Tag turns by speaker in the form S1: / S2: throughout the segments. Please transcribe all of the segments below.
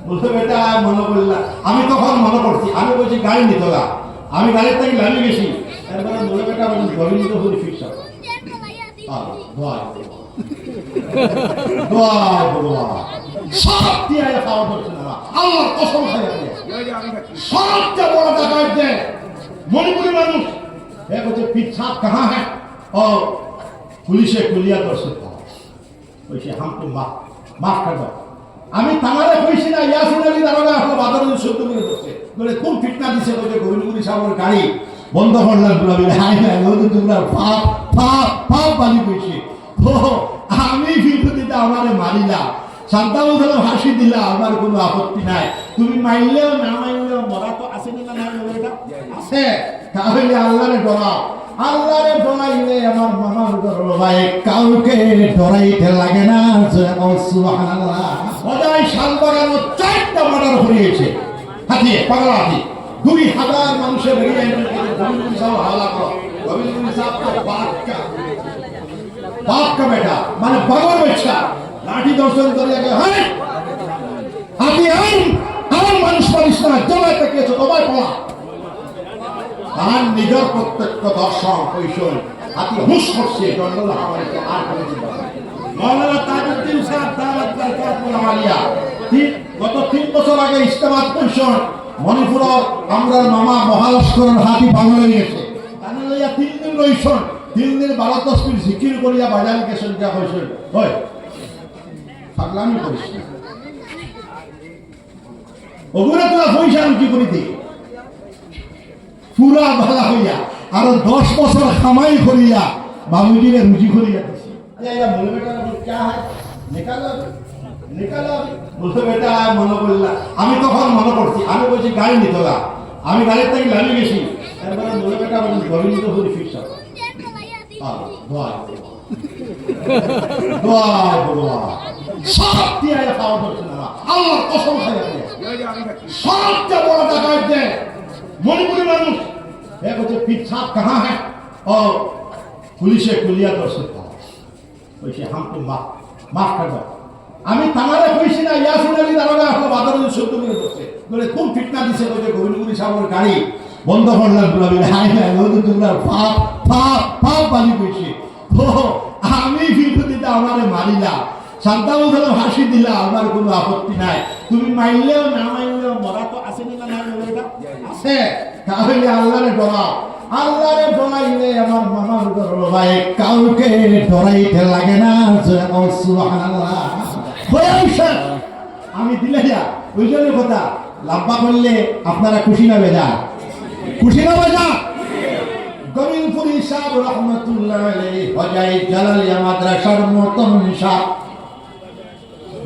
S1: বলতে বেটা মনে করলাম আমি তখন মনে করছি আমি বলছি গাড়ি নিতে গা আমি গাড়ির থেকে নামে গেছি তারপরে বলে বেটা বলেন গোবিন্দপুর ফিক্স সব দিয়ে খাওয়া করছে না আল্লাহ কসম খাইয়া সবচেয়ে বড় টাকা দেয় মণিপুরি মানুষ এক হচ্ছে পিছাপ কাহা হ্যাঁ ও পুলিশে কুলিয়া দর্শক ওইসে হামকো মাফ কর দাও আমি তামারে কইছি না ইয়াসিন আলী দারোগা এখন বাজারে সত্য করে দর্শে বলে কোন ফিটনা দিছে বলে গোবিন্দপুরি সাহেবের গাড়ি বন্ধ করলাম বলে হাই হাই ওই তোমরা পাপ পাপ পাপ বালি কইছি ও আমি ভিডিও দিতে আমারে মারিলা শান্তাবু ধরে হাসি দিলা আমার কোনো আপত্তি নাই তুমি মাইলেও না মাইলেও মরা তো আছে না না এটা আছে তাহলে আল্লাহরে ডরাও আল্লাহরে ডরাইলে আমার মামার গরল ভাই কাউকে ডরাইতে লাগে না সুবহানাল্লাহ ওই শালবাগান 4টা মার্ডার হয়েছে হাতিয়ে পাগলা হাতি 2000 মানুষের বেরিয়ে গোবিন্দপুর সাহেব হাওলা করো গোবিন্দপুর সাহেব তো বাপকা বেটা মানে বাবার বাচ্চা লাঠি দর্শন করে হ্যাঁ হাতি আর মানুষ পারিস না জমায় তাকিয়েছো তোমায় পড়া তার নিজের প্রত্যক্ষ দর্শন কৈশোর হাতি হুঁশ করছে জন্ডল আমাকে আর করে দিল মৌলানা তাজউদ্দিন সাহেব দাওয়াত বারকাতুল আলিয়া গত 3 বছর আগে ইস্তেমাত কৈশোর মণিপুর আমরার মামা মহালস্করের হাতি পাগল হয়ে গেছে তাহলে লইয়া 3 দিন রইছন 3 দিন 12-10 মিনিট জিকির করিয়া বাজারে গেছেন যা হইছেন হয় পাগলামি করিস না ওগুলো তোরা পয়সা কি করি দি পুরা ভালা হইয়া আর 10 বছর কামাই করিয়া বাবুজিরে রুজি করিয়া দিছি আরে বলে বেটা কি হয় নিকালো বলতে বেটা মনে করলাম আমি তখন মনে করছি আমি বলছি গাড়ি নিতে গা আমি গাড়ির থেকে নামে গেছি তারপরে বলে বেটা বলেন গোবিন্দপুর ফিক্স সব দিয়ে খাওয়া করছে না আল্লাহ কসম খাইয়া সবচেয়ে বড় টাকা দেয় মণিপুরি মানুষ এক হচ্ছে পিছাপ কাহা হ্যাঁ ও পুলিশে কুলিয়া দর্শক ওইসে হামকো মাফ কর দাও আমি তামারে কইছি না ইয়াসিন আলী দারোগা এখন বাজারে সত্য করে দর্শে বলে কোন ফিটনা দিছে বলে গোবিন্দপুরি সাহেবের গাড়ি বন্ধ করলাম বলে হাই হাই ওই তোমরা পাপ পাপ পাপ বালি কইছি ও আমি ভিডিও দিতে আমারে মারিলা শান্তাবু ধরে হাসি দিলা আমার কোনো আপত্তি নাই তুমি মাইলেও না মাইলেও মরা তো আছে না না এটা আছে তাহলে আল্লাহরে ডরাও আল্লাহরে ডরাইলে আমার মামার গরল ভাই কাউকে ডরাইতে লাগে না সুবহানাল্লাহ আমি দিলে যা ওই জন্য কথা লাম্বা করলে আপনারা খুশি না বেজা গোবিন্দপুরি সাহেব রহমতুল্লাহ আলাইহি হজাই জালালিয়া মাদ্রাসার মুতামিম সাহেব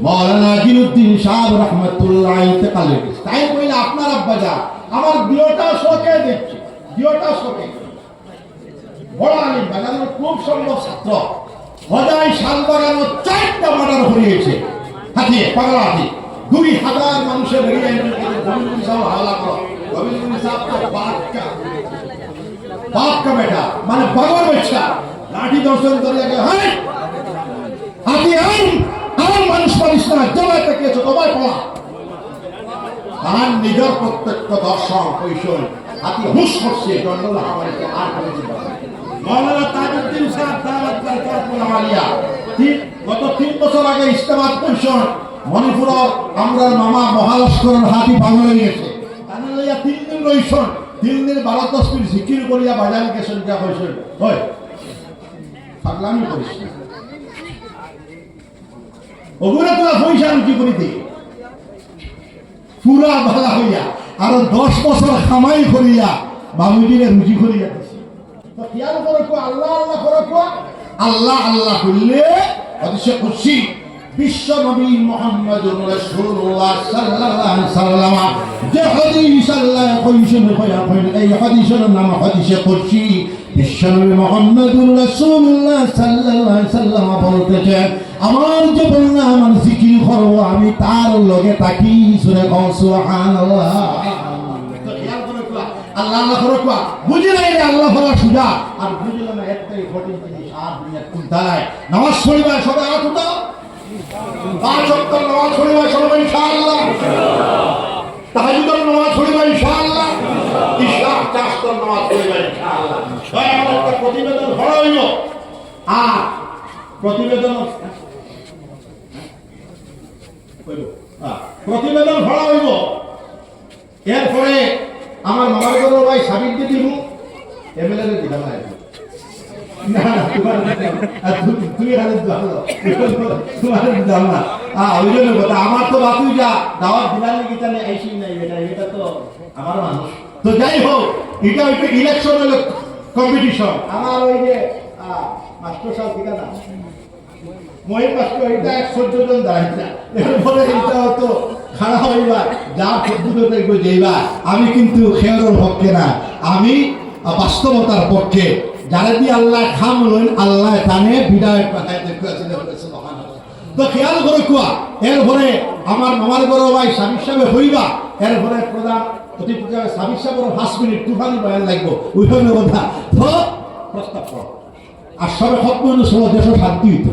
S1: মৌলানা জিরুদ্দিন সাহেব রহমতুল্লাহ ইন্তেকাল হয়েছে তাই কইলে আপনার আব্বা যা আমার বিয়েটা শোকে দেখছি বিয়েটা শোকে বড় আলিম বাজারের খুব সম্ভব ছাত্র হজাই শালবাগান 4টা মার্ডার হয়েছে হাতিয়ে পাগলা হাতি 2000 মানুষের বেরিয়ে গোবিন্দপুর সাহেব হাওলা করো গোবিন্দপুর সাহেব তো বাপকা বেটা মানে বাবার বাচ্চা লাঠি দর্শন করে হ্যাঁ হাতি আর মানুষ পারিস না জমায় তাকিয়েছো তোমায় পড়া তার নিজের প্রত্যক্ষ দর্শন কৈশোর হাতি হুঁশ করছে জন্ডল আমাকে আর করে দিল মৌলানা তাজউদ্দিন সাহেব দাওয়াত বারকাতুল আলিয়া গত 3 বছর আগে ইস্তেমাত কৈশোর মণিপুর আমরার মামা মহালস্করের হাতি পাগল হয়ে গেছে তাহলে লইয়া 3 দিন রইছন 3 দিন 12-10 মিনিট জিকির করিয়া বাজারে গেছেন যা হইছেন হয় পাগলামি করিস না ওগুলো তোরা পয়সা রুজি করে দি পুরা ভালা হইয়া আর 10 বছর কামাই করিয়া বাবুজিরে রুজি করিয়া দিছি তো খেয়াল করো আল্লাহ আল্লাহ করো আল্লাহ আল্লাহ করলে হাদিসে কুদসি বিশ্ব নবী মুহাম্মদুর রাসূলুল্লাহ সাল্লাল্লাহু আলাইহি সাল্লাম যে হাদিস আল্লাহ কইছেন এই হাদিসের নাম হাদিসে কুদসি বিশ্ব নবী মুহাম্মদুর রাসূলুল্লাহ সাল্লাল্লাহু আলাইহি সাল্লাম বলতেছেন আমার যে বলনা আমার জিকির করব আমি তার লগে তাকি সুরে কও সুবহানাল্লাহ তো খেয়াল করো আল্লাহ আল্লাহ করো বুঝি নাই আল্লাহ বলা সুজা আর বুঝলো না একটাই কঠিন জিনিস আর দুনিয়া কোনটায় নামাজ পড়িবা সবাই আওয়াজ উঠাও 5 ওয়াক্ত নামাজ পড়িবা সবাই ইনশাআল্লাহ আমার একটা প্রতিবেদন করা হইল আর প্রতিবেদন করা হইব এরপরে আমার মামার ঘর ভাই সাবিত্রী দিব এমএলএ দিলাম না তুমি আমার তো বাতুই যা দাওয়াত দিলাম গীতা নেই আইসি নাই এটা তো আমার মানুষ তো যাই হোক এটা ওইটা ইলেকশন হলো কম্পিটিশন আমার ওই যে মাস্টার সাহেব দিকা না মহিম মাস্টার এটা ১১৪ জন দাঁড়াইছে এরপরে এটা হতো খারাপ হইবার যা পদ্ধতি যেইবার আমি কিন্তু খেয়ারের পক্ষে না আমি বাস্তবতার পক্ষে যারা দিয়ে আল্লাহ খাম লইন আল্লাহ টানে বিদায় পাঠায় তো খেয়াল করে কুয়া এরপরে আমার মামার বড় ভাই স্বামী সাহেব হইবা এরপরে প্রধান অতিথি স্বামী সাহেবের 5 মিনিট তুফানি বয়ান লাগবো ওইখানে কথা তো প্রস্তাব করো আর সবে হক মানুষ দেশ শান্তি হইতো